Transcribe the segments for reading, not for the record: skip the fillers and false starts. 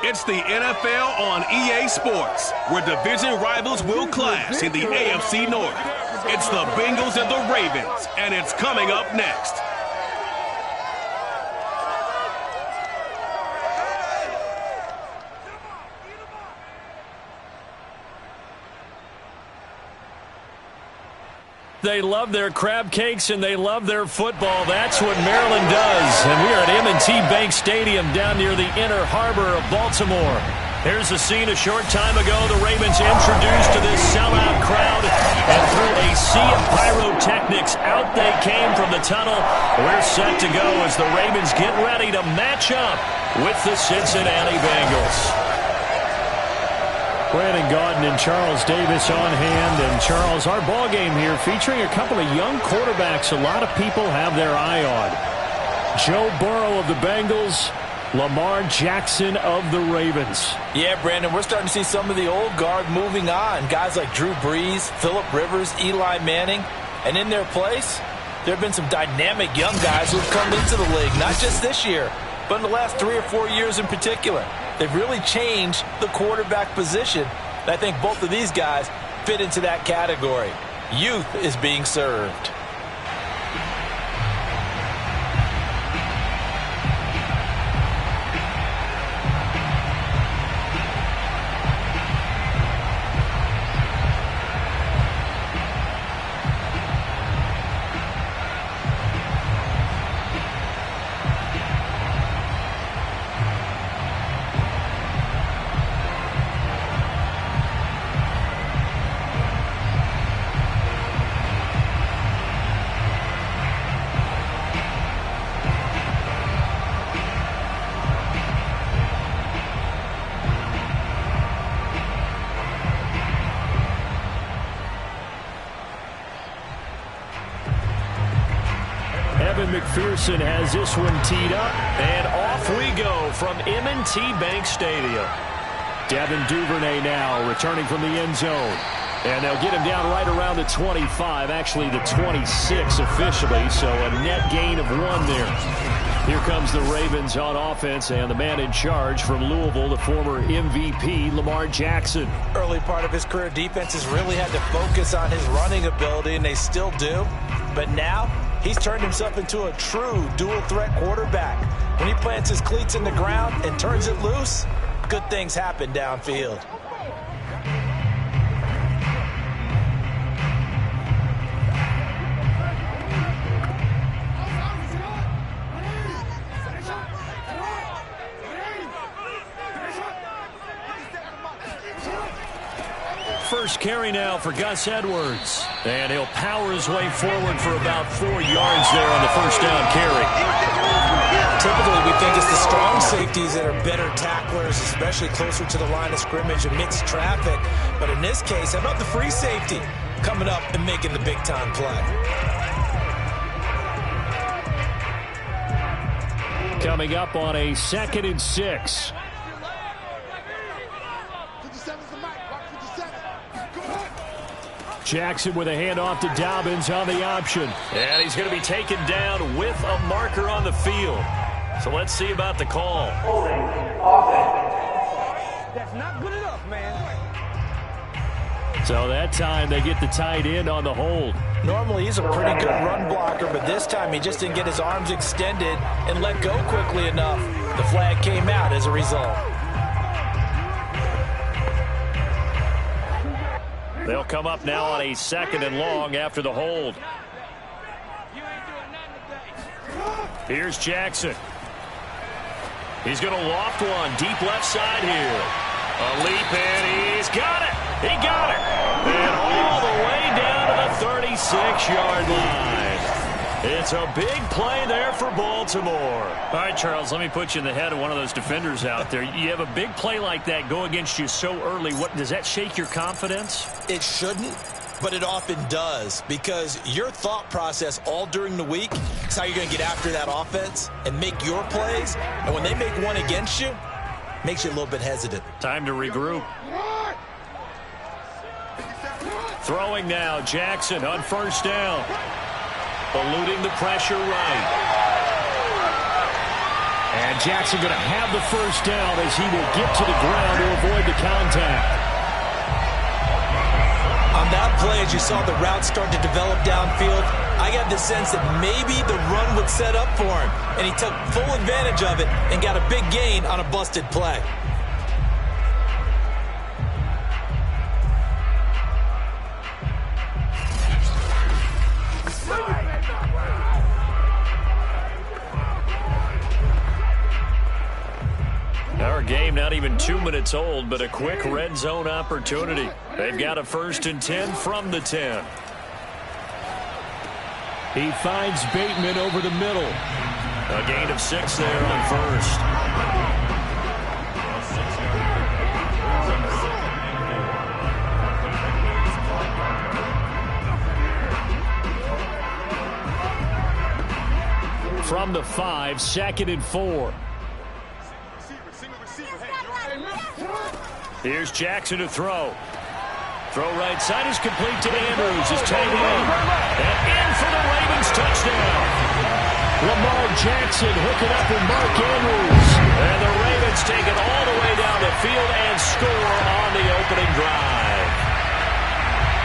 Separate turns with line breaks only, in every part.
It's the NFL on EA Sports, where division rivals will clash in the AFC North. It's the Bengals and the Ravens, and it's coming up next.
They love their crab cakes and they love their football. That's what Maryland does. And we are at M&T Bank Stadium down near the Inner Harbor of Baltimore. Here's the scene a short time ago. The Ravens introduced to this sellout crowd. And through a sea of pyrotechnics, out they came from the tunnel. We're set to go as the Ravens get ready to match up with the Cincinnati Bengals. Brandon Gaudin and Charles Davis on hand. And Charles, our ball game here featuring a couple of young quarterbacks a lot of people have their eye on. Joe Burrow of the Bengals, Lamar Jackson of the Ravens.
Yeah, Brandon, we're starting to see some of the old guard moving on. Guys like Drew Brees, Phillip Rivers, Eli Manning. And in their place, there have been some dynamic young guys who have come into the league, not just this year, but in the last 3 or 4 years in particular. They've really changed the quarterback position. And I think both of these guys fit into that category. Youth is being served.
McPherson has this one teed up, and off we go from M&T Bank Stadium. Devin Duvernay now returning from the end zone. And they'll get him down right around the 25, actually the 26 officially, so a net gain of 1 there. Here comes the Ravens on offense, and the man in charge from Louisville, the former MVP, Lamar Jackson.
Early part of his career, defenses really had to focus on his running ability, and they still do. But now, he's turned himself into a true dual-threat quarterback. When he plants his cleats in the ground and turns it loose, good things happen downfield.
First carry now for Gus Edwards. And he'll power his way forward for about 4 yards there on the first down carry.
Typically, we think it's the strong safeties that are better tacklers, especially closer to the line of scrimmage and mixed traffic. But in this case, how about the free safety coming up and making the big-time play?
Coming up on a 2nd and 6. Jackson with a handoff to Dobbins on the option. And he's going to be taken down with a marker on the field. So let's see about the call.
That's not good enough, man.
So that time they get the tight end on the hold.
Normally he's a pretty good run blocker, but this time he just didn't get his arms extended and let go quickly enough. The flag came out as a result.
They'll come up now on a 2nd and long after the hold. Here's Jackson. He's going to loft one deep left side here. A leap, and he's got it. He got it. And all the way down to the 36-yard line. It's a big play there for Baltimore. All right, Charles, let me put you in the head of one of those defenders out there. You have a big play like that go against you so early. What does that shake your confidence?
It shouldn't, but it often does, because your thought process all during the week is how you're going to get after that offense and make your plays. And when they make one against you, makes you a little bit hesitant.
Time to regroup. Throwing now, Jackson on first down. Eluding the pressure right. And Jackson going to have the first down as he will get to the ground to avoid the contact.
On that play, as you saw the route start to develop downfield, I got the sense that maybe the run would set up for him. And he took full advantage of it and got a big gain on a busted play.
Our game not even 2 minutes old, but a quick red zone opportunity. They've got a 1st and 10 from the 10. He finds Bateman over the middle. A gain of 6 there on 1st. From the 5, 2nd and 4. Here's Jackson to throw. Throw right side is complete to Andrews. Is tagged in. And in for the Ravens touchdown. Lamar Jackson hooking up with Mark Andrews. And the Ravens take it all the way down the field and score on the opening drive.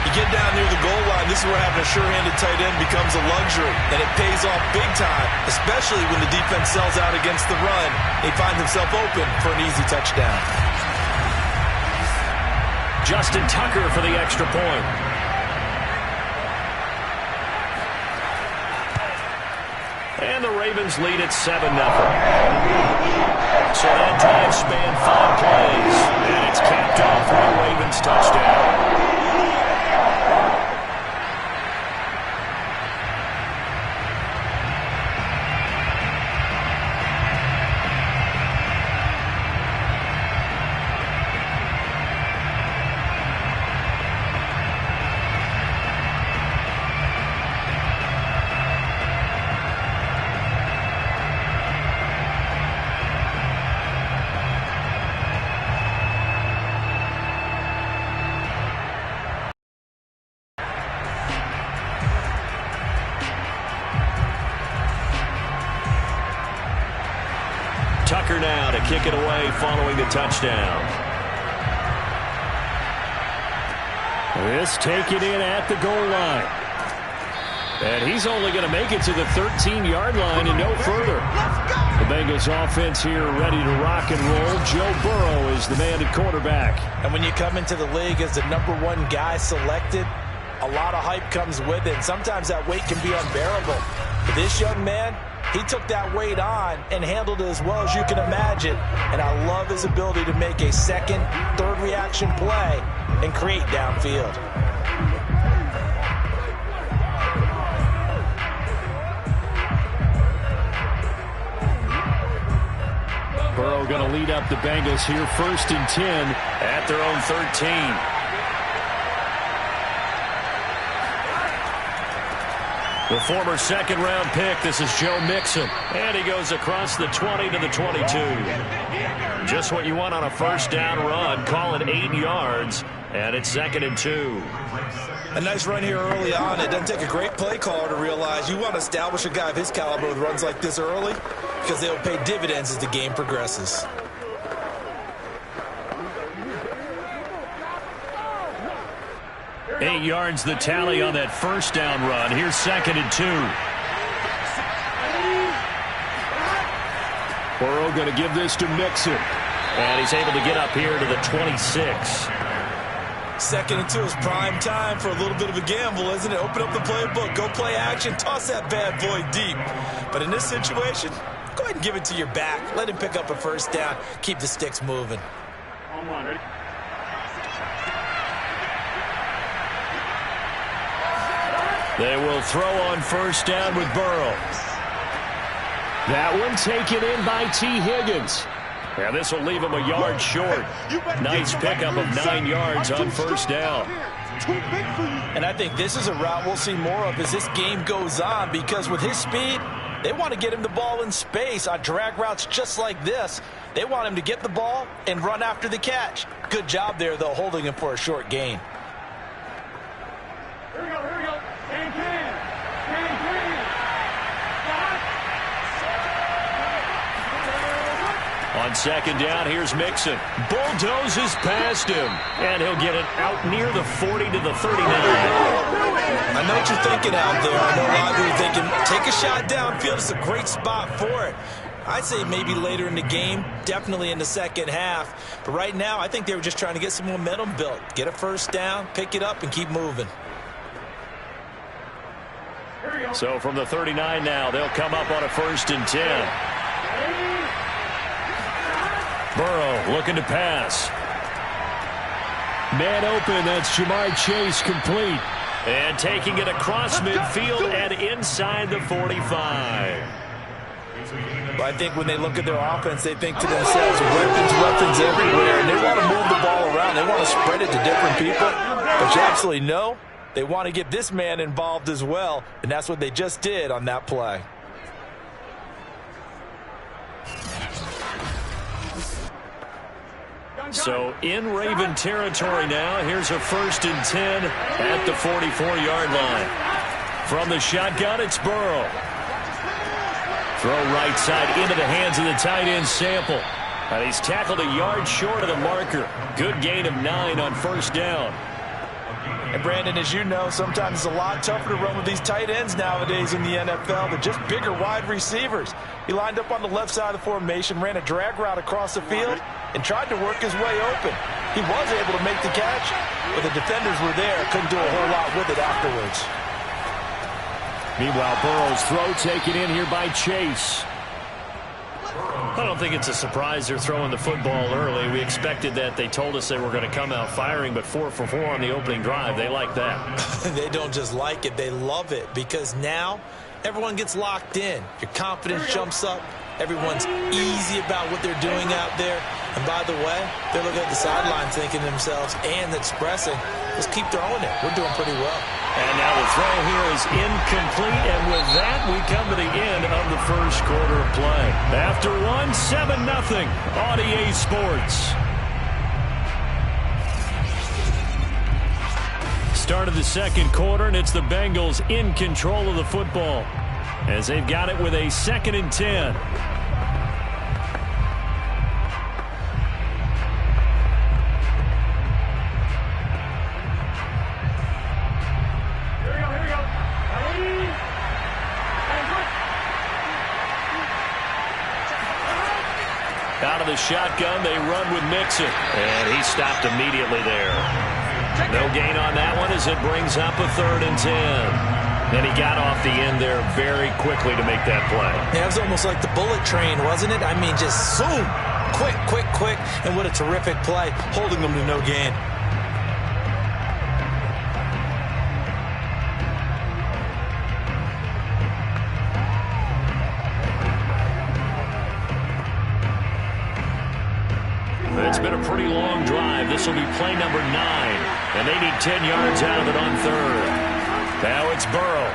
You get down near the goal line, this is where having a sure-handed tight end becomes a luxury. And it pays off big time, especially when the defense sells out against the run. He finds himself open for an easy touchdown.
Justin Tucker for the extra point. And the Ravens lead at 7-0. So that drive spanned 5 plays. And it's capped off with a Ravens touchdown. Tucker now to kick it away following the touchdown. This taken in at the goal line. And he's only going to make it to the 13-yard line and no further. The Bengals offense here ready to rock and roll. Joe Burrow is the man at quarterback.
And when you come into the league as the #1 guy selected, a lot of hype comes with it. And sometimes that weight can be unbearable. But this young man, he took that weight on and handled it as well as you can imagine. And I love his ability to make a second, third reaction play and create downfield.
Burrow going to lead up the Bengals here, 1st and 10 at their own 13. The former 2nd-round pick, this is Joe Mixon. And he goes across the 20 to the 22. Just what you want on a 1st down run. Call it 8 yards, and it's 2nd and 2.
A nice run here early on. It doesn't take a great play caller to realize you want to establish a guy of his caliber with runs like this early because they'll pay dividends as the game progresses.
Eight yards the tally on that 1st down run. Here's 2nd and 2. Burrow going to give this to Mixon. And he's able to get up here to the 26.
2nd and 2 is prime time for a little bit of a gamble, isn't it? Open up the playbook, go play action, toss that bad boy deep. But in this situation, go ahead and give it to your back. Let him pick up a 1st down. Keep the sticks moving.
Ready?
They will throw on 1st down with Burrow. That one taken in by T. Higgins. Yeah, this will leave him a yard short. Nice pickup of 9 yards on 1st down.
And I think this is a route we'll see more of as this game goes on, because with his speed, they want to get him the ball in space on drag routes just like this. They want him to get the ball and run after the catch. Good job there, though, holding him for a short gain.
Here we go, here we go. And 10.
On second down, here's Mixon. Bulldozes past him, and he'll get it out near the 40 to the 39.
I know what you're thinking out there. I know a lot of you are thinking, take a shot downfield. It's a great spot for it. I'd say maybe later in the game, definitely in the second half. But right now, I think they were just trying to get some momentum built. Get a first down, pick it up, and keep moving.
So from the 39 now, they'll come up on a 1st and 10. Burrow looking to pass. Man open, that's Jamar Chase complete. And taking it across midfield and inside the 45.
Well, I think when they look at their offense, they think to themselves, weapons everywhere, and they want to move the ball around. They want to spread it to different people. But you absolutely know they want to get this man involved as well, and that's what they just did on that play.
So in Raven territory now, here's a 1st and 10 at the 44-yard line. From the shotgun, it's Burrow. Throw right side into the hands of the tight end Sample. And he's tackled a yard short of the marker. Good gain of 9 on 1st down.
And Brandon, as you know, sometimes it's a lot tougher to run with these tight ends nowadays in the NFL. They're just bigger wide receivers. He lined up on the left side of the formation, ran a drag route across the field, and tried to work his way open. He was able to make the catch, but the defenders were there. Couldn't do a whole lot with it afterwards.
Meanwhile, Burrow's throw taken in here by Chase. I don't think it's a surprise they're throwing the football early. We expected that. They told us they were going to come out firing, but 4 for 4 on the opening drive. They like that.
They don't just like it. They love it because now everyone gets locked in. Your confidence jumps up. Everyone's easy about what they're doing out there. And by the way, they're looking at the sidelines thinking to themselves and expressing, let's keep throwing it. We're doing pretty well.
And now the throw here is incomplete, and with that, we come to the end of the first quarter of play. After 1, 7-0 on EA Sports. Start of the second quarter, and it's the Bengals in control of the football as they've got it with a 2nd and 10. Out of the shotgun, they run with Mixon. And he stopped immediately there. No gain on that one as it brings up a 3rd and 10. And he got off the end there very quickly to make that play.
Yeah, it was almost like the bullet train, wasn't it? I mean, just zoom. Quick. And what a terrific play, holding them to no gain.
It's been a pretty long drive. This will be play number 9. And they need 10 yards out of it on 3rd. Now it's Burrow.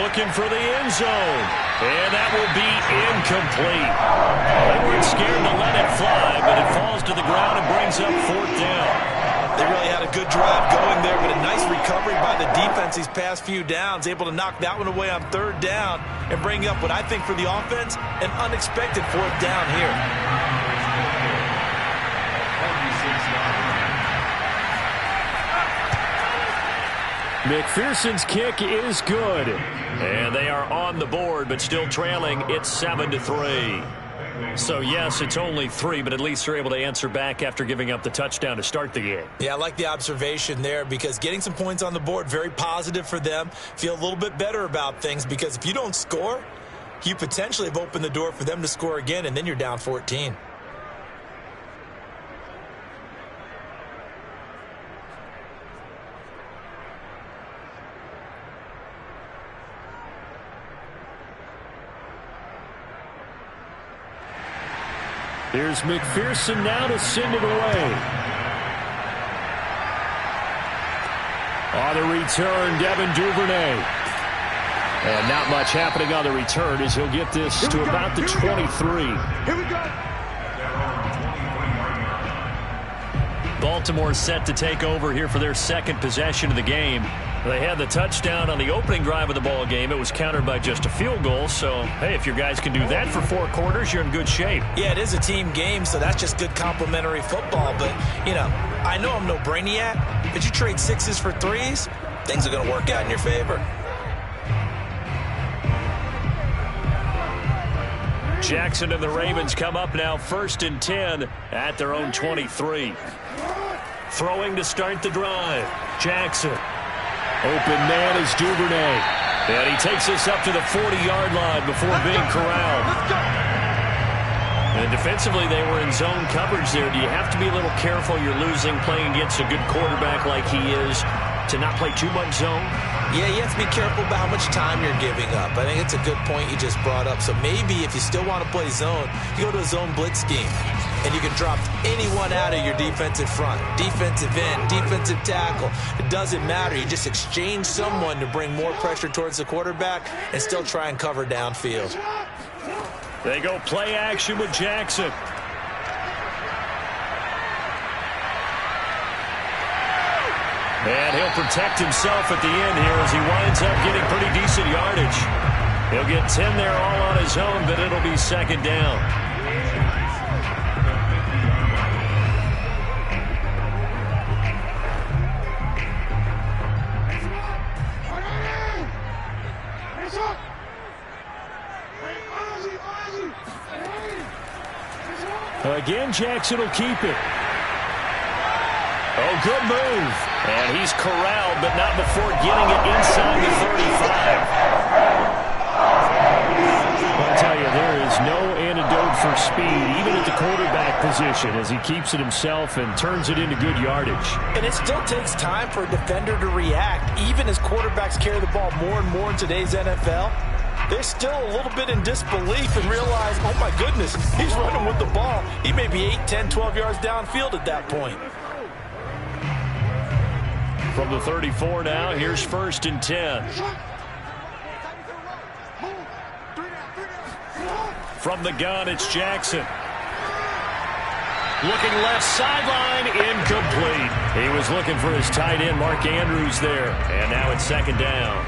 Looking for the end zone. And that will be incomplete. They weren't scared to let it fly, but it falls to the ground and brings up 4th down.
They really had a good drive going there, but a nice recovery by the defense these past few downs, able to knock that one away on 3rd down and bring up what I think for the offense, an unexpected 4th down here.
McPherson's kick is good. And they are on the board, but still trailing. It's 7-3. So, yes, it's only 3, but at least they're able to answer back after giving up the touchdown to start the game.
Yeah, I like the observation there because getting some points on the board, very positive for them. Feel a little bit better about things because if you don't score, you potentially have opened the door for them to score again, and then you're down 14.
Here's McPherson now to send it away. On the return, Devin Duvernay. And not much happening on the return as he'll get this to about the 23.
Here we go.
Baltimore set to take over here for their 2nd possession of the game. They had the touchdown on the opening drive of the ball game. It was countered by just a field goal. So, hey, if your guys can do that for 4 quarters, you're in good shape.
Yeah, it is a team game, so that's just good complementary football. But, you know, I know I'm no brainiac, but you trade 6s for 3s, things are going to work out in your favor.
Jackson and the Ravens come up now 1st and 10 at their own 23. Throwing to start the drive. Jackson. Open man is Duvernay. And he takes us up to the 40-yard line before being corralled. And defensively, they were in zone coverage there. Do you have to be a little careful? You're losing playing against a good quarterback like he is to not play too much zone?
Yeah, you have to be careful about how much time you're giving up. I think it's a good point you just brought up. So maybe if you still want to play zone, you go to a zone blitz scheme. And you can drop anyone out of your defensive front, defensive end, defensive tackle. It doesn't matter. You just exchange someone to bring more pressure towards the quarterback and still try and cover downfield.
They go play action with Jackson. And he'll protect himself at the end here as he winds up getting pretty decent yardage. He'll get 10 there all on his own, but it'll be 2nd down. Again, Jackson will keep it. Oh, good move. And he's corralled, but not before getting it inside the 35. I'll tell you, there is no antidote for speed, even at the quarterback position, as he keeps it himself and turns it into good yardage.
And it still takes time for a defender to react, even as quarterbacks carry the ball more and more in today's NFL. They're still a little bit in disbelief and realize, oh my goodness, he's running with the ball. He may be 8, 10, 12 yards downfield at that point.
From the 34 now, here's 1st and 10. From the gun, it's Jackson. Looking left sideline, incomplete. He was looking for his tight end, Mark Andrews, there. And now it's 2nd down.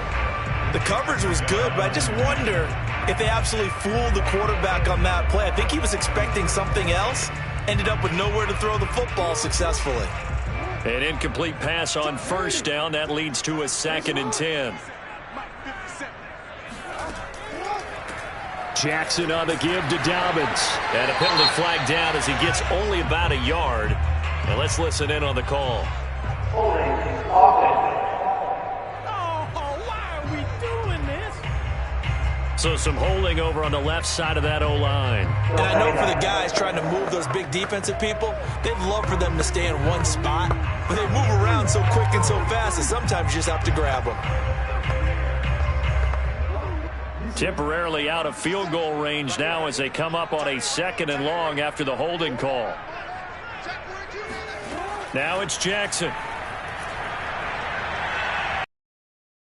The coverage was good, but I just wonder if they absolutely fooled the quarterback on that play. I think he was expecting something else, ended up with nowhere to throw the football successfully.
An incomplete pass on 1st down. That leads to a 2nd and 10. Jackson on the give to Dobbins. And a penalty flag down as he gets only about a yard. And let's listen in on the call. So some holding over on the left side of that O-line.
And I know for the guys trying to move those big defensive people, they'd love for them to stay in one spot. But they move around so quick and so fast that sometimes you just have to grab them.
Temporarily out of field goal range now as they come up on a 2nd and long after the holding call. Now it's Jackson.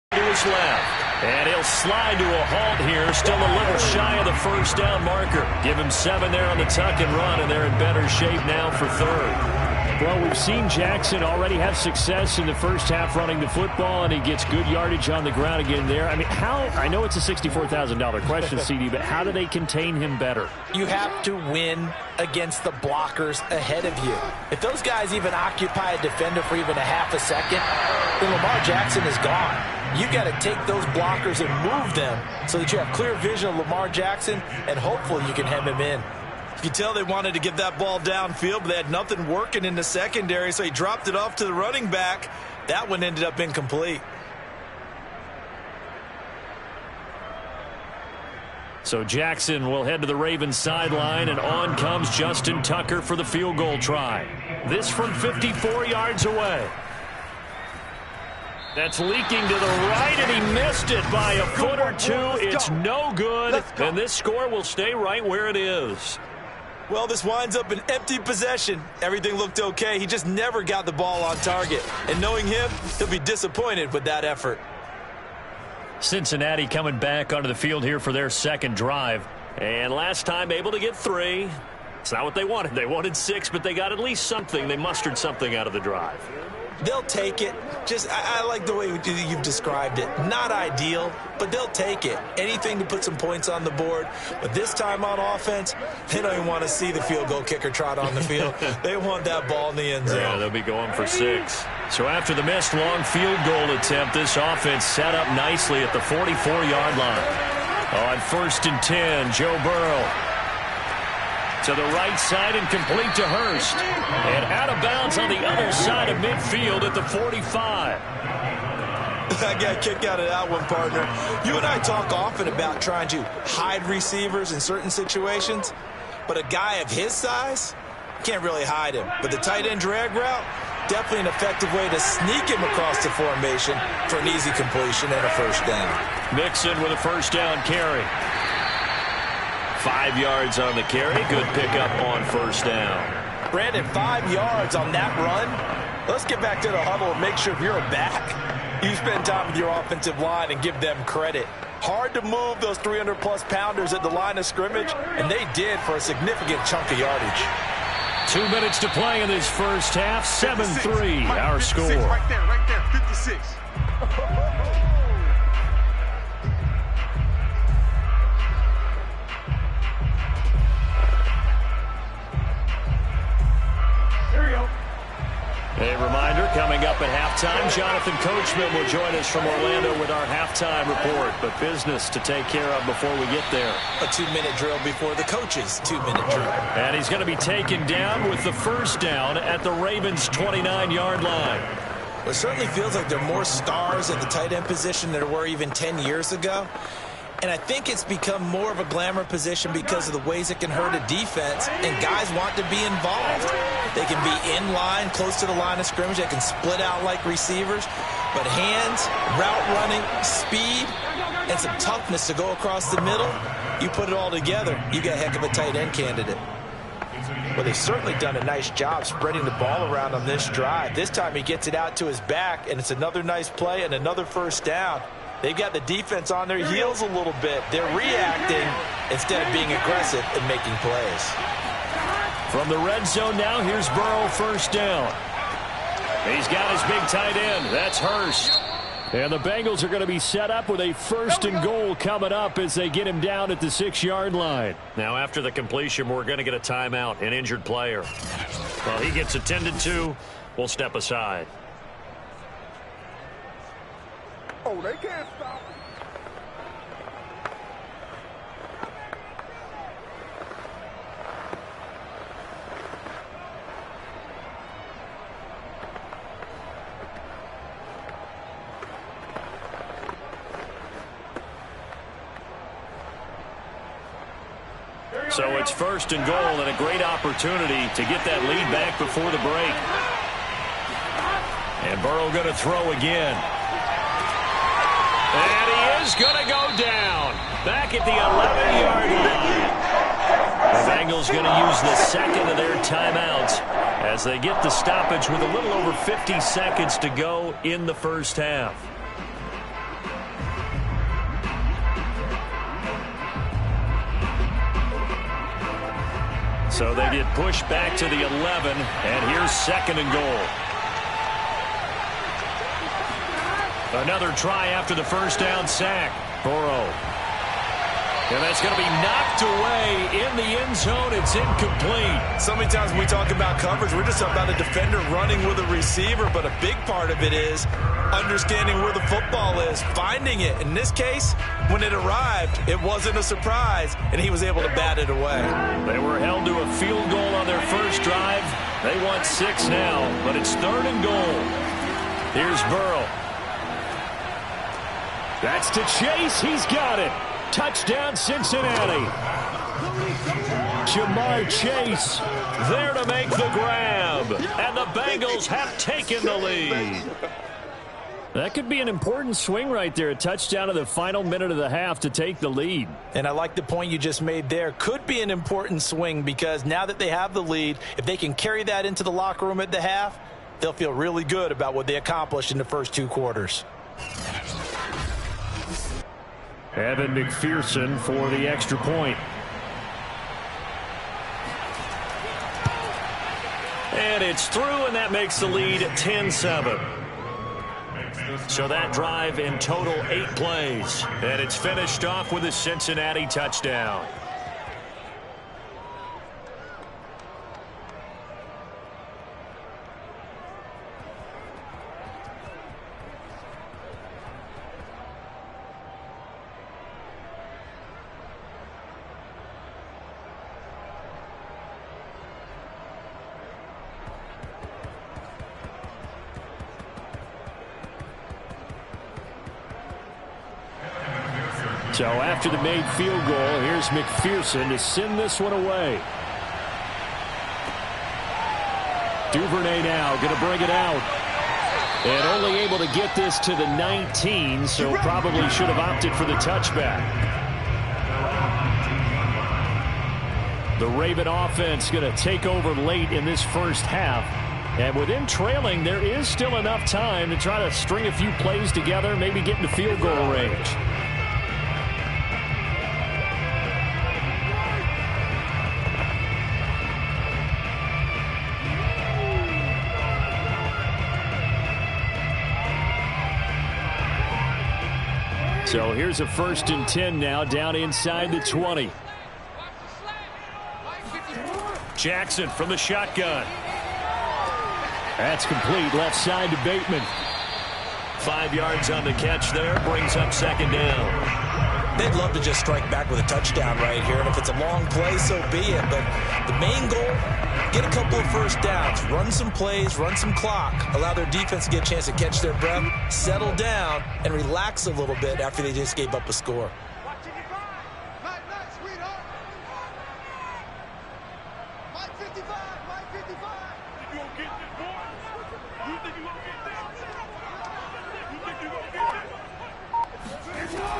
To his left. And he'll slide to a halt here. Still a little shy of the 1st down marker. Give him 7 there on the tuck and run, and they're in better shape now for 3rd. Well, we've seen Jackson already have success in the first half running the football, and he gets good yardage on the ground again there. I mean, I know it's a $64,000 question, CD, but how do they contain him better?
You have to win against the blockers ahead of you. If those guys even occupy a defender for even a half a second, then Lamar Jackson is gone. You got to take those blockers and move them so that you have clear vision of Lamar Jackson, and hopefully you can hem him in. You can tell they wanted to get that ball downfield, but they had nothing working in the secondary, so he dropped it off to the running back. That one ended up incomplete.
So Jackson will head to the Ravens sideline, and on comes Justin Tucker for the field goal try. This from 54 yards away. That's leaking to the right, and he missed it by a foot or two. It's no good, and this score will stay right where it is.
Well, this winds up an empty possession. Everything looked okay. He just never got the ball on target. And knowing him, he'll be disappointed with that effort.
Cincinnati coming back onto the field here for their 2nd drive. And last time able to get 3. It's not what they wanted. They wanted 6, but they got at least something. They mustered something out of the drive.
They'll take it. I like the way you've described it. Not ideal, but they'll take it. Anything to put some points on the board. But this time on offense, they don't even want to see the field goal kicker trot on the field. They want that ball in the end zone.
Yeah, they'll be going for 6. So after the missed long field goal attempt, this offense set up nicely at the 44-yard line. On 1st and 10, Joe Burrow. To the right side and complete to Hurst. And out of bounds on the other side of midfield at the 45.
I got a kick out of that one, partner. You and I talk often about trying to hide receivers in certain situations, but a guy of his size can't really hide him. But the tight end drag route, definitely an effective way to sneak him across the formation for an easy completion and a first down.
Mixon with a first down carry. 5 yards on the carry. Good pickup on first down.
Brandon, 5 yards on that run. Let's get back to the huddle and make sure if you're a back, you spend time with your offensive line and give them credit. Hard to move those 300-plus pounders at the line of scrimmage, and they did for a significant chunk of yardage.
2 minutes to play in this first half. 7-3, our score.
Right there, 56.
A reminder, coming up at halftime, Jonathan Coachman will join us from Orlando with our halftime report. But business to take care of before we get there.
A 2-minute drill before the coach's 2-minute drill.
And he's going to be taken down with the first down at the Ravens' 29-yard line.
Well, it certainly feels like there are more stars at the tight end position than there were even 10 years ago. And I think it's become more of a glamour position because of the ways it can hurt a defense, and guys want to be involved. They can be in line, close to the line of scrimmage. They can split out like receivers. But hands, route running, speed, and some toughness to go across the middle, you put it all together, you got a heck of a tight end candidate. Well, they've certainly done a nice job spreading the ball around on this drive. This time he gets it out to his back, and it's another nice play and another first down. They've got the defense on their heels a little bit. They're reacting instead of being aggressive and making plays.
From the red zone now, here's Burrow, first down. He's got his big tight end. That's Hurst. And the Bengals are going to be set up with a first and goal coming up as they get him down at the 6-yard line. Now, after the completion, we're going to get a timeout, an injured player. Well, he gets attended to. We'll step aside.
Oh, they can't stop him.
So it's first and goal and a great opportunity to get that lead back before the break. And Burrow going to throw again. And he is going to go down. Back at the 11-yard line. The Bengals going to use the second of their timeouts as they get the stoppage with a little over 50 seconds to go in the first half. So they get pushed back to the 11, and here's second and goal. Another try after the first down sack. Burrow. And that's going to be knocked away in the end zone. It's incomplete.
So many times when we talk about coverage, we're just talking about a defender running with a receiver, but a big part of it is understanding where the football is, finding it. In this case, when it arrived, it wasn't a surprise, and he was able to bat it away.
They were held to a field goal on their first drive. They want 6 now, but it's third and goal. Here's Burrow. That's to Chase. He's got it. Touchdown, Cincinnati. Jamar Chase there to make the grab. And the Bengals have taken the lead. That could be an important swing right there. A touchdown in the final minute of the half to take the lead.
And I like the point you just made there. Could be an important swing because now that they have the lead, if they can carry that into the locker room at the half, they'll feel really good about what they accomplished in the first 2 quarters.
Evan McPherson for the extra point. And it's through, and that makes the lead 10-7. So that drive in total 8 plays. And it's finished off with a Cincinnati touchdown. So after the made field goal, here's McPherson to send this one away. Duvernay now going to bring it out. And only able to get this to the 19, so probably should have opted for the touchback. The Raven offense going to take over late in this first half. And with them trailing, there is still enough time to try to string a few plays together, maybe get into field goal range. So here's a 1st and 10 now, down inside the 20. Jackson from the shotgun. That's complete, left side to Bateman. 5 yards on the catch there, brings up 2nd down.
They'd love to just strike back with a touchdown right here, and if it's a long play, so be it. But the main goal, get a couple of first downs, run some plays, run some clock, allow their defense to get a chance to catch their breath, settle down, and relax a little bit after they just gave up a score.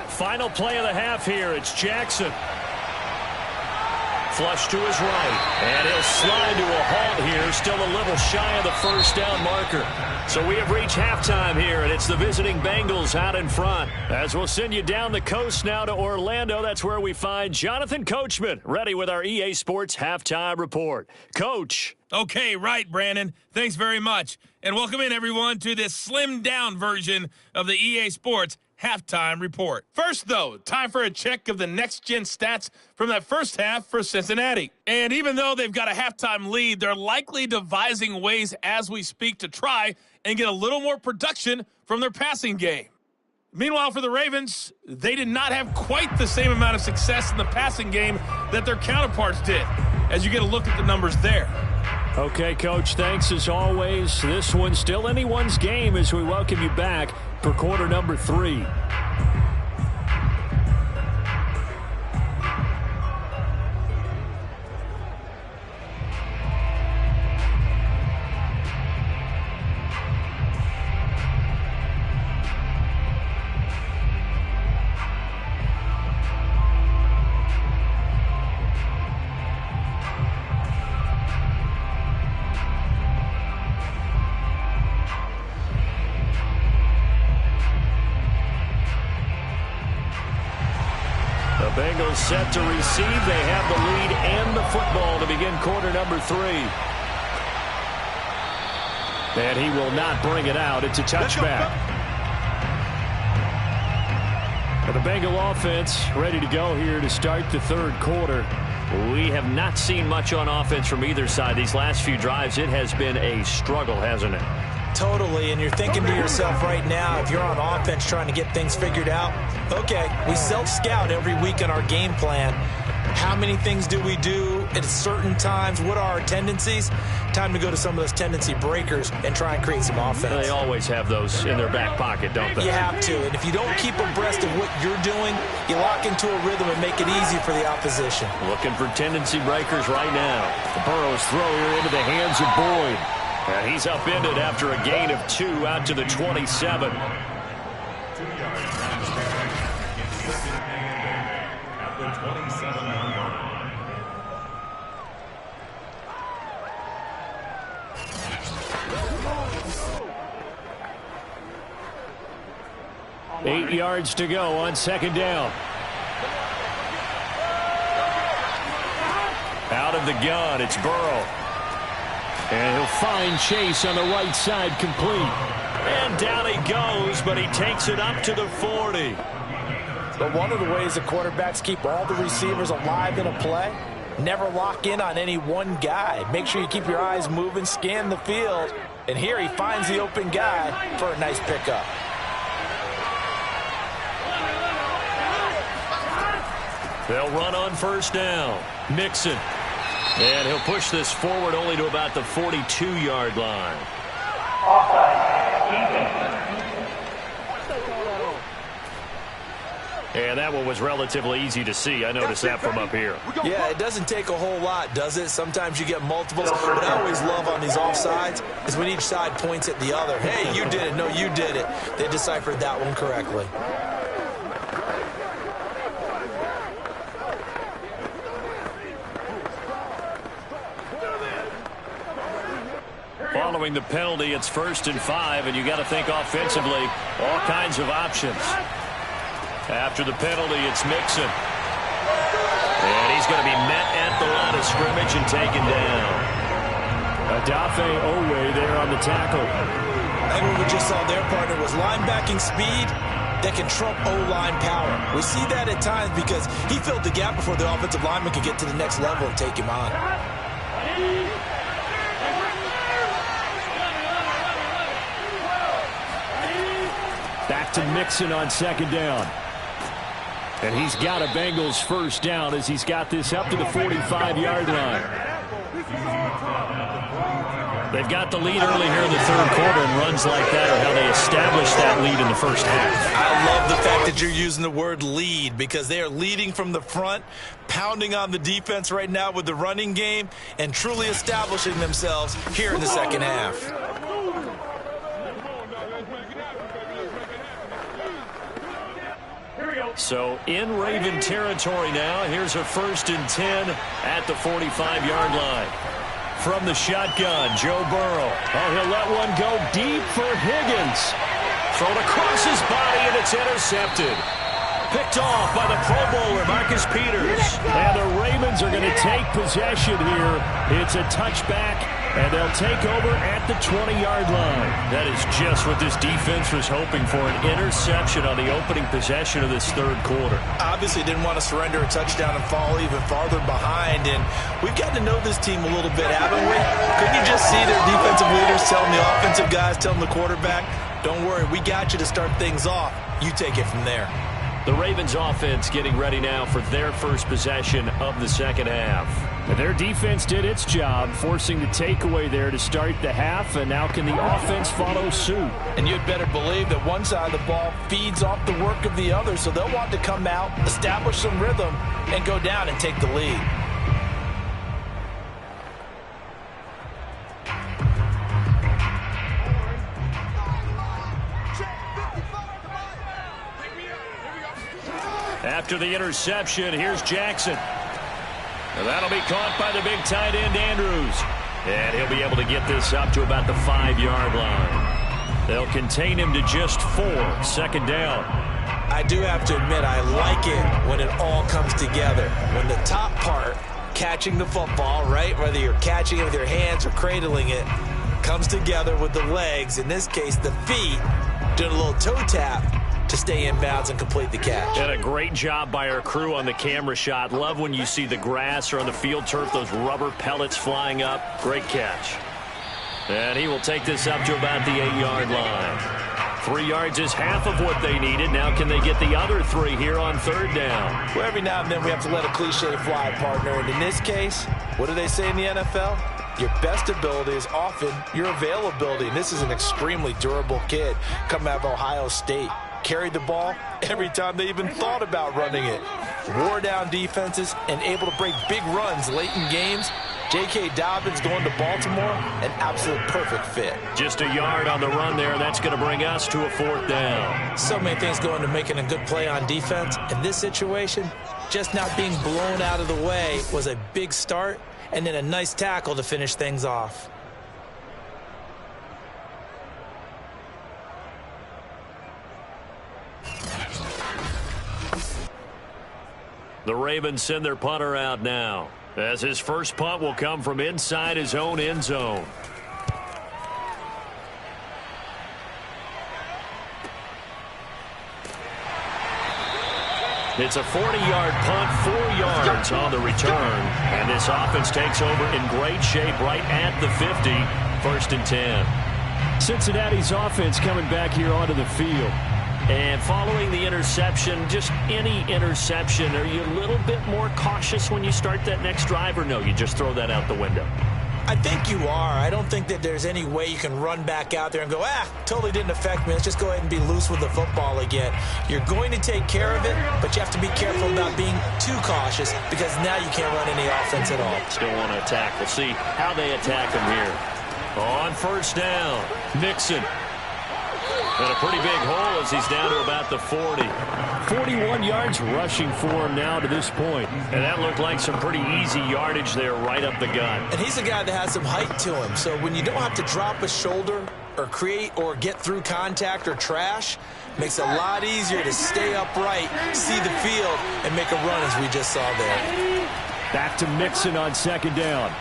Final play of the half here. It's Jackson. Flush to his right. And he'll slide to a halt here. Still a little shy of the first down marker. So we have reached halftime here, and it's the visiting Bengals out in front. As we'll send you down the coast now to Orlando, that's where we find Jonathan Coachman, ready with our EA Sports Halftime Report. Coach.
Okay, right, Brandon. Thanks very much. And welcome in, everyone, to this slimmed-down version of the EA Sports Halftime Report. First, though, time for a check of the next-gen stats from that first half for Cincinnati. And even though they've got a halftime lead, they're likely devising ways as we speak to try and get a little more production from their passing game. Meanwhile, for the Ravens, they did not have quite the same amount of success in the passing game that their counterparts did, as you get a look at the numbers there.
Okay, Coach, thanks as always. This one's still anyone's game as we welcome you back for quarter number 3. Bengals set to receive. They have the lead and the football to begin quarter number 3. And he will not bring it out. It's a touchback. The Bengal offense ready to go here to start the third quarter. We have not seen much on offense from either side. These last few drives, it has been a struggle, hasn't it?
Totally, and you're thinking to yourself right now, if you're on offense trying to get things figured out, okay, we self-scout every week in our game plan. How many things do we do at certain times? What are our tendencies? Time to go to some of those tendency breakers and try and create some offense.
They always have those in their back pocket, don't they?
You have to, and if you don't keep abreast of what you're doing, you lock into a rhythm and make it easy for the opposition. Looking for tendency breakers right now.
The Burrows throw here into the hands of Boyd. And he's upended after a gain of 2 out to the 27. Eight yards to go on second down. Out of the gun, it's Burrow. And he'll find Chase on the right side complete. And down he goes, but he takes it up to the 40.
But one of the ways the quarterbacks keep all the receivers alive in a play, never lock in on any one guy. Make sure you keep your eyes moving, scan the field. And here he finds the open guy for a nice pickup.
They'll run on first down. Mixon. And he'll push this forward only to about the 42-yard line. And that one was relatively easy to see. I noticed that from up here.
Yeah, it doesn't take a whole lot, does it? Sometimes you get multiples. What I always love on these offsides is when each side points at the other. Hey, you did it. No, you did it. They deciphered that one correctly.
Following the penalty, it's 1st and 5, and you got to think offensively, all kinds of options. After the penalty, it's Mixon. And he's going to be met at the line of scrimmage and taken down. Adafe Owe there on the tackle.
And what we just saw their partner was linebacking speed that can trump O-line power. We see that at times because he filled the gap before the offensive lineman could get to the next level and take him on.
Back to Mixon on 2nd down. And he's got a Bengals 1st down as he's got this up to the 45-yard line. They've got the lead early here in the 3rd quarter, and runs like that are how they establish that lead in the 1st half.
I love the fact that you're using the word lead because they are leading from the front, pounding on the defense right now with the running game, and truly establishing themselves here in the 2nd half.
So in Raven territory now. Here's a 1st and 10 at the 45-yard line. From the shotgun, Joe Burrow. Oh, he'll let one go deep for Higgins. Thrown across his body, and it's intercepted. Picked off by the Pro Bowler, Marcus Peters. And the Ravens are going to take possession here. It's a touchback, and they'll take over at the 20-yard line. That is just what this defense was hoping for, an interception on the opening possession of this 3rd quarter.
Obviously didn't want to surrender a touchdown and fall even farther behind, and we've gotten to know this team a little bit, haven't we? Couldn't you just see their defensive leaders telling the offensive guys, telling the quarterback, don't worry, we got you to start things off. You take it from there.
The Ravens offense getting ready now for their 1st possession of the 2nd half. And their defense did its job, forcing the takeaway there to start the half, and now can the offense follow suit?
And you'd better believe that one side of the ball feeds off the work of the other, so they'll want to come out, establish some rhythm, and go down and take the lead.
After the interception, here's Jackson. And that'll be caught by the big tight end, Andrews. And he'll be able to get this up to about the 5-yard line. They'll contain him to just 4, 2nd down.
I do have to admit, I like it when it all comes together. When the top part, catching the football, right, whether you're catching it with your hands or cradling it, comes together with the legs, in this case the feet, doing a little toe tap to stay in bounds and complete the catch.
And a great job by our crew on the camera shot. Love when you see the grass or on the field turf, those rubber pellets flying up. Great catch. And he will take this up to about the 8-yard line. 3 yards is half of what they needed. Now can they get the other 3 here on 3rd down?
Well, every now and then we have to let a cliche fly, partner. And in this case, what do they say in the NFL? Your best ability is often your availability. And this is an extremely durable kid coming out of Ohio State. Carried the ball every time they even thought about running it. Wore down defenses and able to break big runs late in games. J.K. Dobbins going to Baltimore, an absolute perfect fit.
Just a yard on the run there. That's going to bring us to a 4th down.
So many things go into making a good play on defense. In this situation, just not being blown out of the way was a big start, and then a nice tackle to finish things off.
The Ravens send their punter out now. As his first punt will come from inside his own end zone. It's a 40-yard punt, 4 yards on the return. And this offense takes over in great shape right at the 50, 1st and 10.
Cincinnati's offense coming back here onto the field.
And following the interception, just any interception, are you a little bit more cautious when you start that next drive, or no, you just throw that out the window?
I think you are. I don't think that there's any way you can run back out there and go, totally didn't affect me. Let's just go ahead and be loose with the football again. You're going to take care of it, but you have to be careful about being too cautious because now you can't run any offense at all.
Still want to attack. We'll see how they attack him here. On 1st down, Mixon. And a pretty big hole as he's down to about the 40.
41 yards rushing for him now to this point.
And that looked like some pretty easy yardage there right up the gut.
And he's a guy that has some height to him. So when you don't have to drop a shoulder or create or get through contact or trash, makes it a lot easier to stay upright, see the field, and make a run as we just saw there.
Back to Mixon on 2nd down.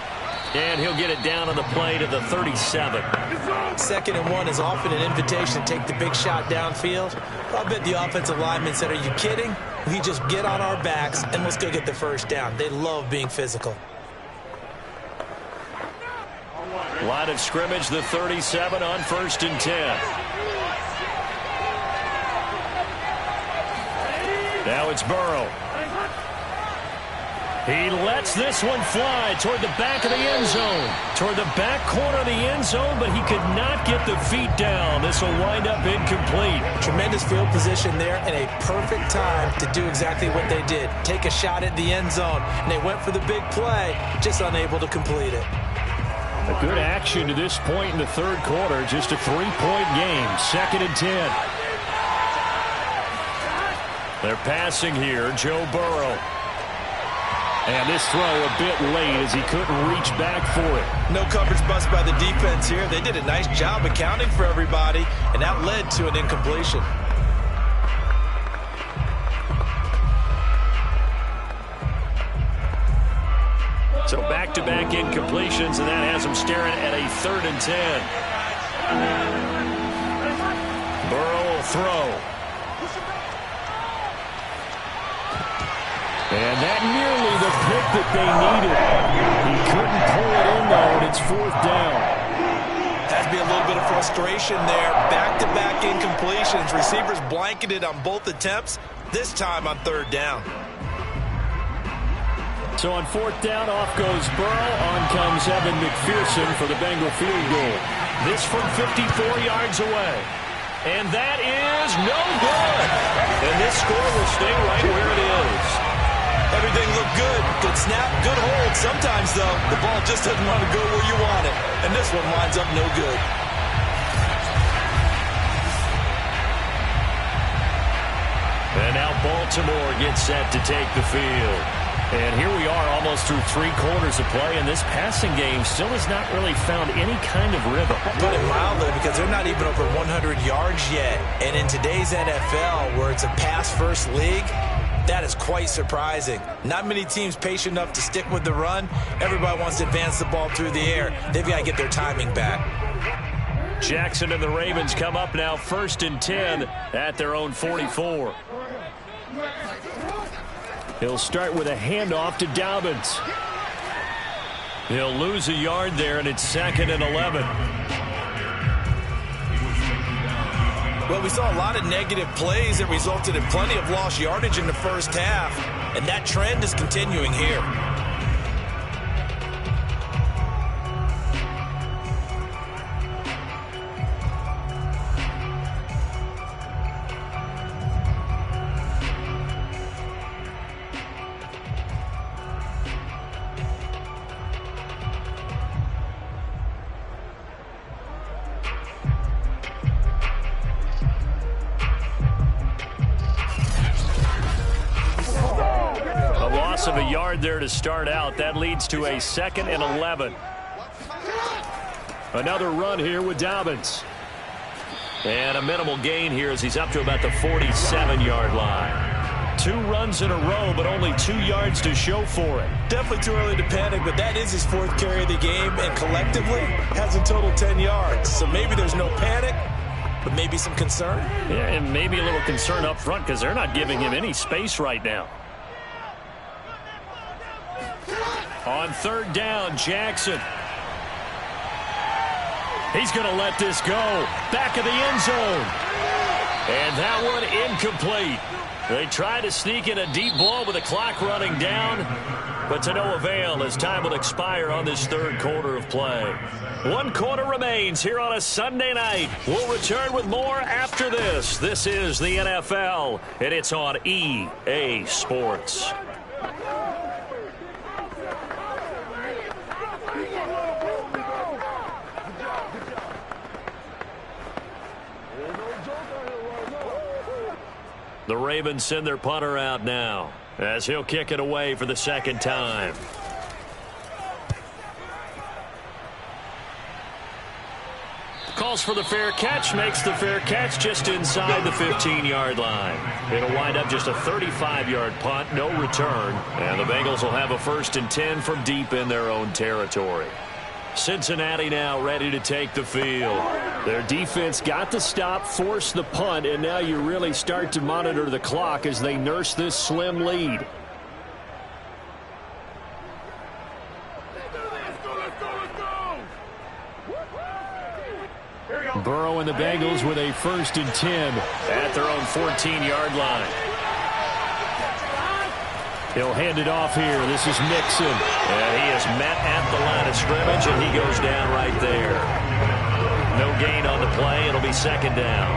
And he'll get it down on the play to the 37.
2nd and 1 is often an invitation to take the big shot downfield. I bet the offensive lineman said, are you kidding? We just get on our backs and let's go get the 1st down. They love being physical.
Line of scrimmage, the 37 on 1st and 10. Now it's Burrow. He lets this one fly toward the back of the end zone. Toward the back corner of the end zone, but he could not get the feet down. This will wind up incomplete.
Tremendous field position there and a perfect time to do exactly what they did. Take a shot at the end zone, and they went for the big play, just unable to complete it.
A good action to this point in the 3rd quarter. Just a 3-point game. 2nd and 10.
They're passing here. Joe Burrow.
And this throw a bit late as he couldn't reach back for it.
No coverage bust by the defense here. They did a nice job accounting for everybody, and that led to an incompletion.
So back-to-back incompletions, and that has them staring at a 3rd and 10. Burrow will throw.
And that nearly the pick that they needed. He couldn't pull it in, though, and it's 4th down.
Has to be a little bit of frustration there. Back-to-back incompletions. Receivers blanketed on both attempts, this time on 3rd down.
So on 4th down, off goes Burrow. On comes Evan McPherson for the Bengal field goal.
This from 54 yards away. And that is no good. And this score will stay right where it is.
Everything looked good. Good snap, good hold. Sometimes, though, the ball just doesn't want to go where you want it. And this one winds up no good.
And now Baltimore gets set to take the field. And here we are almost through 3 quarters of play, and this passing game still has not really found any kind of rhythm.
Put it mildly, because they're not even over 100 yards yet. And in today's NFL, where it's a pass-first league, that is quite surprising. Not many teams patient enough to stick with the run. Everybody wants to advance the ball through the air. They've got to get their timing back.
Jackson and the Ravens come up now 1st and 10 at their own 44.
He'll start with a handoff to Dobbins.
He'll lose a yard there, and it's 2nd and 11.
Well, we saw a lot of negative plays that resulted in plenty of lost yardage in the 1st half, and that trend is continuing here.
Of a yard there to start out. That leads to a 2nd and 11.
Another run here with Dobbins.
And a minimal gain here as he's up to about the 47-yard line. 2 runs in a row, but only 2 yards to show for it.
Definitely too early to panic, but that is his 4th carry of the game, and collectively has a total 10 yards. So maybe there's no panic, but maybe some concern.
Yeah, and maybe a little concern up front because they're not giving him any space right now. On 3rd down, Jackson. He's going to let this go. Back of the end zone. And that one incomplete. They try to sneak in a deep ball with the clock running down, but to no avail as time will expire on this 3rd quarter of play. 1 quarter remains here on a Sunday night. We'll return with more after this. This is the NFL, and it's on EA Sports. The Ravens send their punter out now as he'll kick it away for the 2nd time. Calls for the fair catch, makes the fair catch just inside the 15-yard line. It'll wind up just a 35-yard punt, no return, and the Bengals will have a 1st and 10 from deep in their own territory. Cincinnati now ready to take the field. Their defense got the stop, forced the punt, and now you really start to monitor the clock as they nurse this slim lead. Burrow and the Bengals with a 1st and 10 at their own 14-yard line. He'll hand it off here. This is Mixon. And he is met at the line of scrimmage, and he goes down right there. No gain on the play. It'll be 2nd down.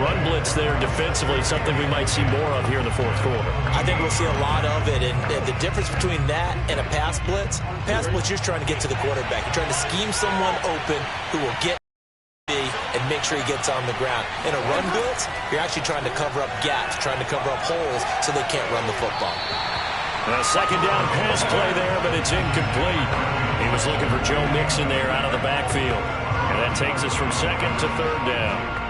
Run blitz there defensively, something we might see more of here in the 4th quarter.
I think we'll see a lot of it, and the difference between that and a pass blitz, you're trying to get to the quarterback. You're trying to scheme someone open who will get and make sure he gets on the ground. In a run blitz, you're actually trying to cover up gaps, trying to cover up holes so they can't run the football.
A 2nd down pass play there, but it's incomplete. He was looking for Joe Mixon there out of the backfield. And that takes us from 2nd to 3rd down.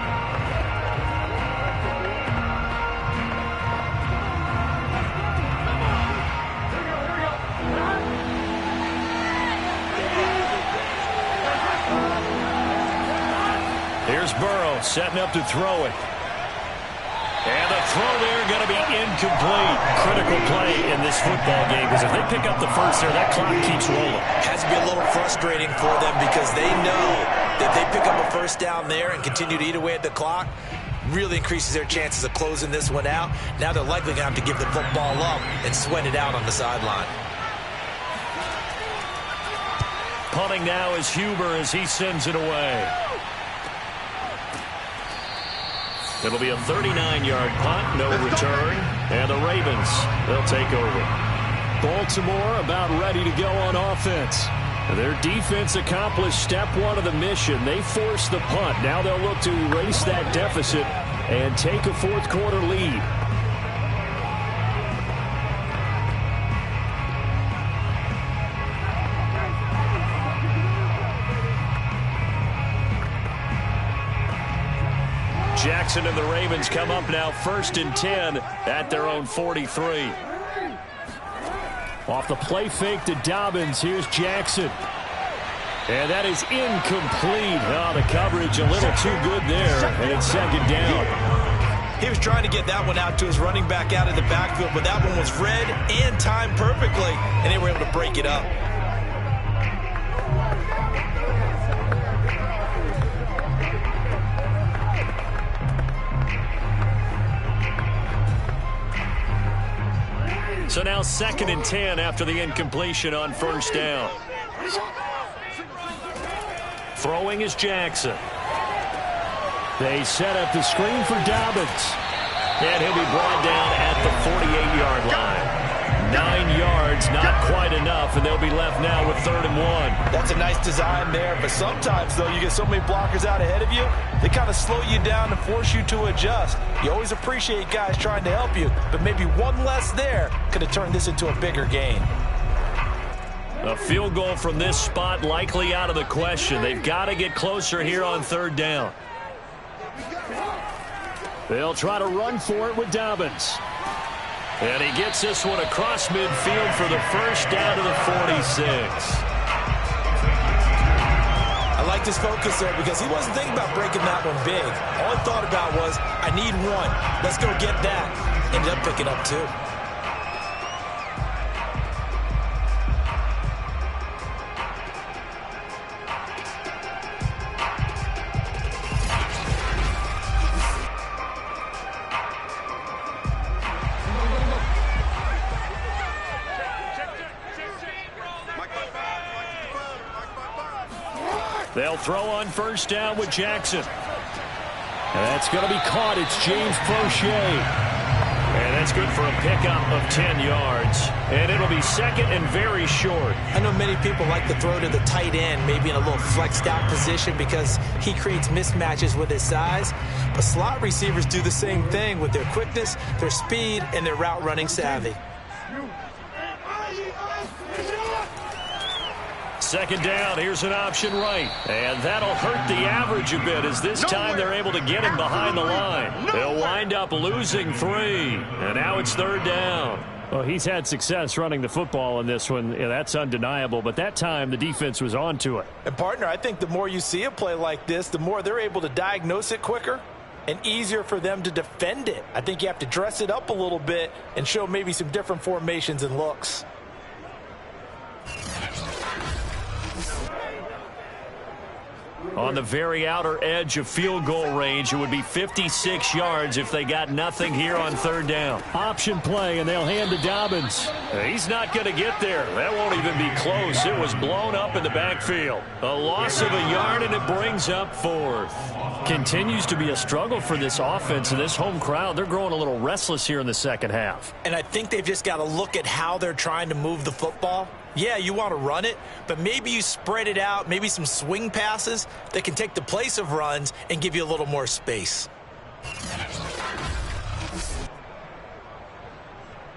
Here's Burrow setting up to throw it. And the throw there going to be incomplete. Critical play in this football game because if they pick up the 1st there, that clock keeps rolling.
Has to be a little frustrating for them because they know that they pick up a 1st down there and continue to eat away at the clock, really increases their chances of closing this one out. Now they're likely going to have to give the football up and sweat it out on the sideline.
Punting now is Huber as he sends it away. It'll be a 39-yard punt, no return, and the Ravens, they'll take over. Baltimore about ready to go on offense. Their defense accomplished step 1 of the mission. They forced the punt. Now they'll look to erase that deficit and take a 4th quarter lead. Jackson and the Ravens come up now 1st and 10 at their own 43. Off the play fake to Dobbins. Here's Jackson. And that is incomplete. Oh, the coverage a little too good there. And it's 2nd down.
He was trying to get that one out to his running back out of the backfield, but that one was read and timed perfectly, and they were able to break it up.
So now 2nd and 10 after the incompletion on 1st down. Throwing is Jackson. They set up the screen for Dobbins. And he'll be brought down at the 48-yard line. 9 yards, not quite enough, and they'll be left now with 3rd and 1.
That's a nice design there, but sometimes, though, you get so many blockers out ahead of you, they kind of slow you down and force you to adjust. You always appreciate guys trying to help you, but maybe one less there could have turned this into a bigger gain.
A field goal from this spot likely out of the question. They've got to get closer here on 3rd down. They'll try to run for it with Dobbins. And he gets this one across midfield for the first down to the 46.
I like his focus there because he wasn't thinking about breaking that one big. All he thought about was, I need one. Let's go get that. Ended up picking up two.
They'll throw on first down with Jackson.
And that's going to be caught. It's James Prochet.
And that's good for a pickup of 10 yards. And it'll be second and very short.
I know many people like to throw to the tight end, maybe in a little flexed out position because he creates mismatches with his size. But slot receivers do the same thing with their quickness, their speed, and their route running savvy.
Second down, here's an option right. And that'll hurt the average a bit as this time they're able to get him behind the line. They'll wind up losing 3. And now it's third down.
Well, he's had success running the football in this one. Yeah, that's undeniable. But that time, the defense was onto it.
And, partner, I think the more you see a play like this, the more they're able to diagnose it quicker and easier for them to defend it. I think you have to dress it up a little bit and show maybe some different formations and looks.
On the very outer edge of field goal range, it would be 56 yards if they got nothing here on third down.
Option play, and they'll hand to Dobbins.
He's not going to get there. That won't even be close. It was blown up in the backfield. A loss of a yard, and it brings up 4th.
Continues to be a struggle for this offense and this home crowd. They're growing a little restless here in the second half.
And I think they've just got to look at how they're trying to move the football. Yeah, you want to run it, but maybe you spread it out, maybe some swing passes that can take the place of runs and give you a little more space.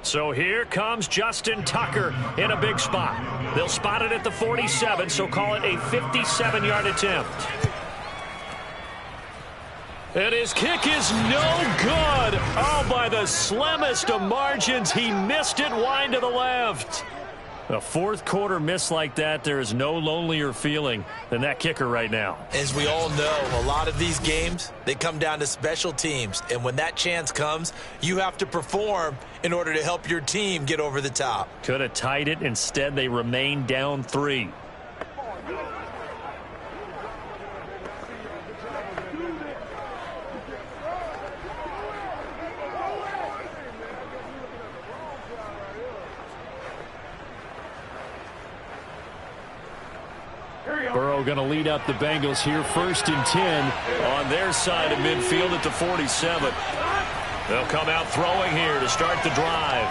So here comes Justin Tucker in a big spot. They'll spot it at the 47, so call it a 57-yard attempt. And his kick is no good. Oh, by the slimmest of margins, he missed it wide to the left. A fourth quarter miss like that, there is no lonelier feeling than that kicker right now.
As we all know, a lot of these games, they come down to special teams. And when that chance comes, you have to perform in order to help your team get over the top.
Could have tied it. Instead, they remain down 3.
Burrow going to lead up the Bengals here, 1st and 10.
On their side of midfield at the 47. They'll come out throwing here to start the drive.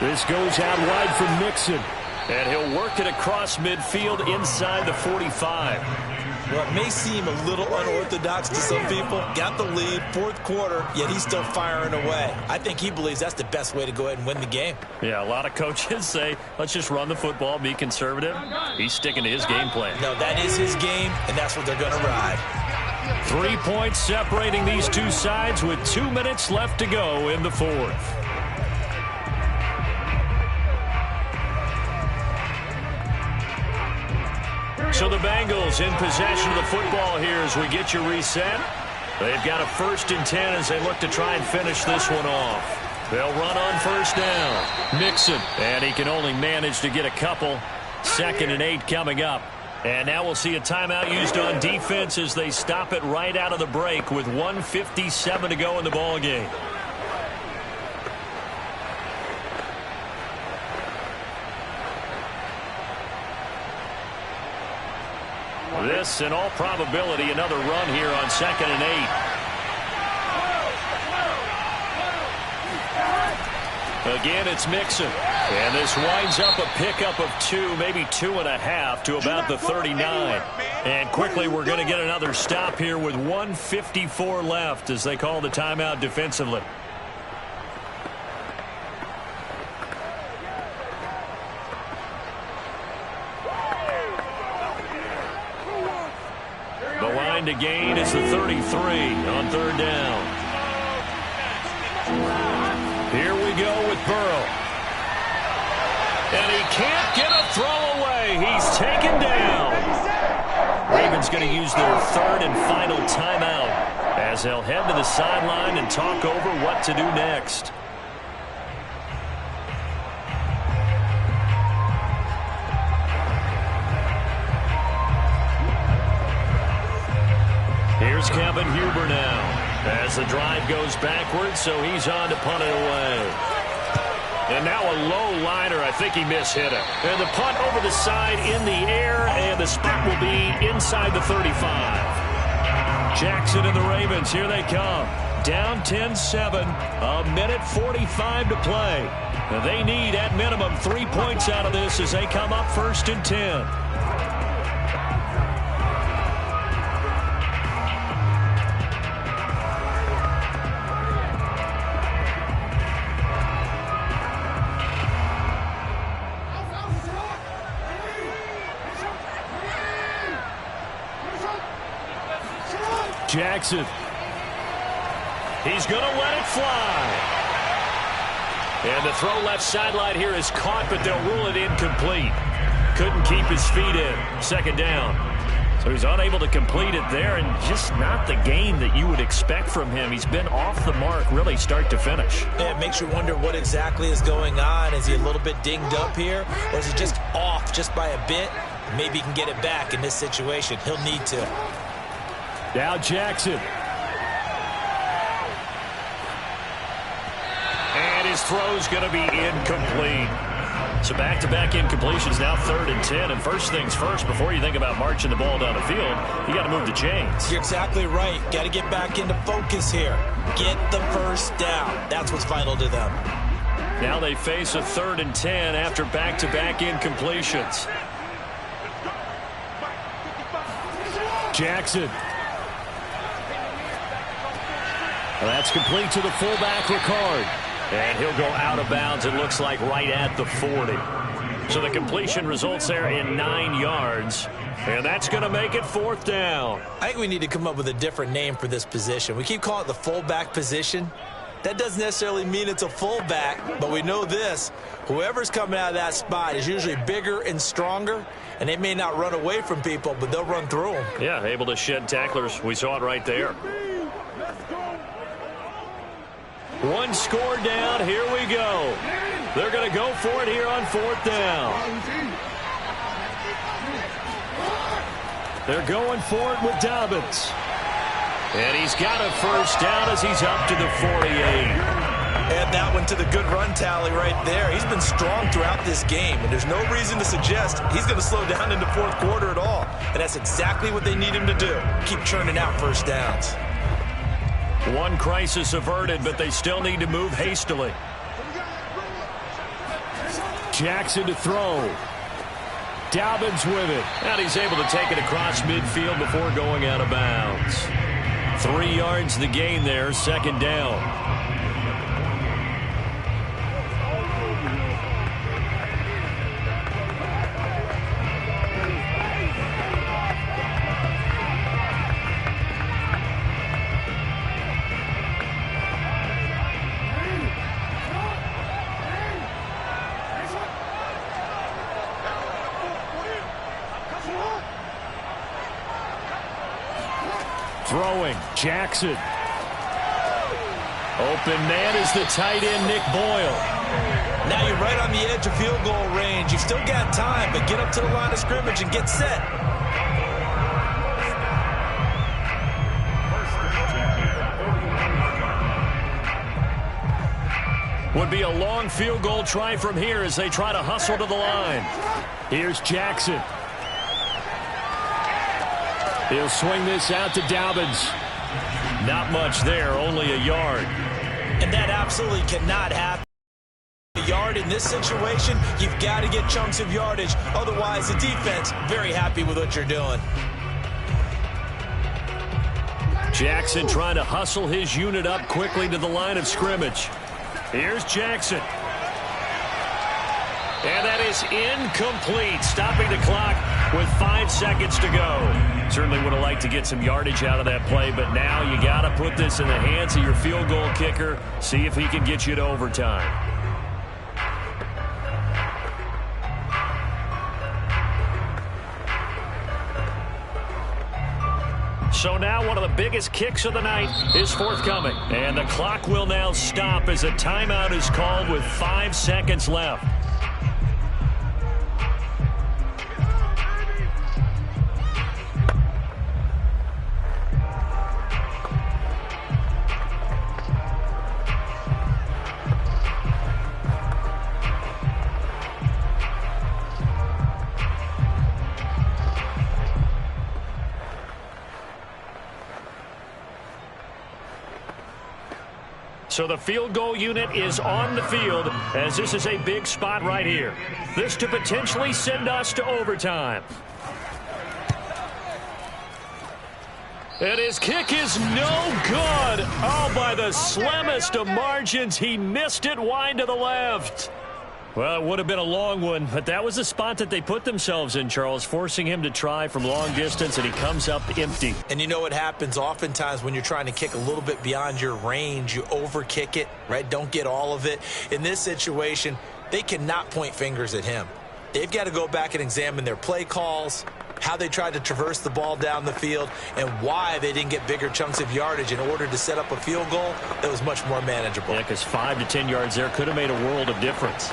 This goes out wide from Mixon.
And he'll work it across midfield inside the 45.
Well, it may seem a little unorthodox to some people. Got the lead, 4th quarter, yet he's still firing away. I think he believes that's the best way to go ahead and win the game.
Yeah, a lot of coaches say, let's just run the football, be conservative. He's sticking to his game plan.
No, that is his game, and that's what they're going to ride.
3 points separating these two sides with 2 minutes left to go in the 4th. So the Bengals in possession of the football here as we get you reset. They've got a 1st and 10 as they look to try and finish this one off. They'll run on first down. Mixon. And he can only manage to get a couple. 2nd and 8 coming up. And now we'll see a timeout used on defense as they stop it right out of the break with 1:57 to go in the ball game. This, in all probability, another run here on 2nd and 8. Again, it's Mixon. And this winds up a pickup of 2, maybe 2.5 to about the 39. And quickly, we're going to get another stop here with 1:54 left as they call the timeout defensively. To gain is the 33 on 3rd down. Here we go going to use their third and final timeout as they'll head to the sideline and talk over what to do next. Here's Kevin Huber now as the drive goes backwards, so he's on to punt it away. And now a low liner. I think he mishit it. And the punt over the side in the air, and the spot will be inside the 35. Jackson and the Ravens, here they come. Down 10-7, a minute 45 to play. And they need, at minimum, 3 points out of this as they come up 1st and 10. Jackson. He's going to let it fly. And the throw left sideline here is caught, but they'll rule it incomplete. Couldn't keep his feet in. 2nd down. So he's unable to complete it there, and just not the game that you would expect from him. He's been off the mark really start to finish.
Yeah, it makes you wonder what exactly is going on. Is he a little bit dinged up here, or is he just off just by a bit? Maybe he can get it back in this situation. He'll need to.
Now Jackson. And his throw's going to be incomplete. So back-to-back incompletions, now 3rd and 10. And first things first, before you think about marching the ball down the field, you got to move the chains.
You're exactly right. Got to get back into focus here. Get the first down. That's what's vital to them.
Now they face a 3rd and 10 after back-to-back incompletions. Jackson. Well, that's complete to the fullback, Ricard. And he'll go out of bounds, it looks like, right at the 40. So the completion results there in 9 yards. And that's going to make it 4th down.
I think we need to come up with a different name for this position. We keep calling it the fullback position. That doesn't necessarily mean it's a fullback, but we know this. Whoever's coming out of that spot is usually bigger and stronger, and they may not run away from people, but they'll run through them.
Yeah, able to shed tacklers. We saw it right there. One score down. Here we go. They're going to go for it here on 4th down. They're going for it with Dobbins. And he's got a first down as he's up to the 48.
Add that one to the good run tally right there. He's been strong throughout this game, and there's no reason to suggest he's going to slow down into 4th quarter at all. And that's exactly what they need him to do. Keep churning out first downs.
One crisis averted, but they still need to move hastily. Jackson to throw. Dobbins with it. And he's able to take it across midfield before going out of bounds. 3 yards the gain there, 2nd down. Throwing, Jackson. Open man is the tight end, Nick Boyle.
Now you're right on the edge of field goal range. You've still got time, but get up to the line of scrimmage and get set.
Would be a long field goal try from here as they try to hustle to the line. Here's Jackson. He'll swing this out to Dobbins. Not much there, only a yard.
And that absolutely cannot happen. A yard in this situation, you've got to get chunks of yardage. Otherwise, the defense, very happy with what you're doing.
Jackson trying to hustle his unit up quickly to the line of scrimmage. Here's Jackson. And that is incomplete, stopping the clock with 5 seconds to go. Certainly would have liked to get some yardage out of that play, but now you got to put this in the hands of your field goal kicker, see if he can get you to overtime. So now one of the biggest kicks of the night is forthcoming. And the clock will now stop as a timeout is called with 5 seconds left. So the field goal unit is on the field as this is a big spot right here. This to potentially send us to overtime. And his kick is no good. Oh, by the slimmest of margins, he missed it wide to the left. Well, it would have been a long one, but that was the spot that they put themselves in, Charles, forcing him to try from long distance, and he comes up empty.
And you know what happens oftentimes when you're trying to kick a little bit beyond your range, you overkick it, right? Don't get all of it. In this situation, they cannot point fingers at him. They've got to go back and examine their play calls, how they tried to traverse the ball down the field, and why they didn't get bigger chunks of yardage in order to set up a field goal that was much more manageable.
Yeah, because 5 to 10 yards there could have made a world of difference.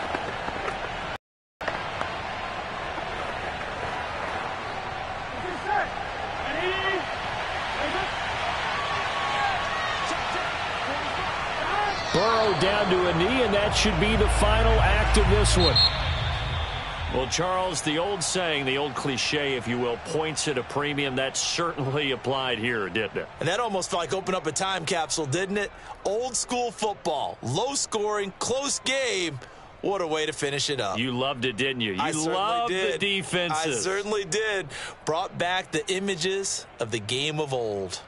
Burrow down to a knee, and that should be the final act of this one. Well, Charles, the old saying, the old cliche, if you will, points at a premium. That certainly applied here, didn't it?
And that almost felt like open up a time capsule, didn't it? Old school football, low scoring, close game. What a way to finish it up.
You loved it, didn't you? You loved the defenses.
I certainly did. Brought back the images of the game of old.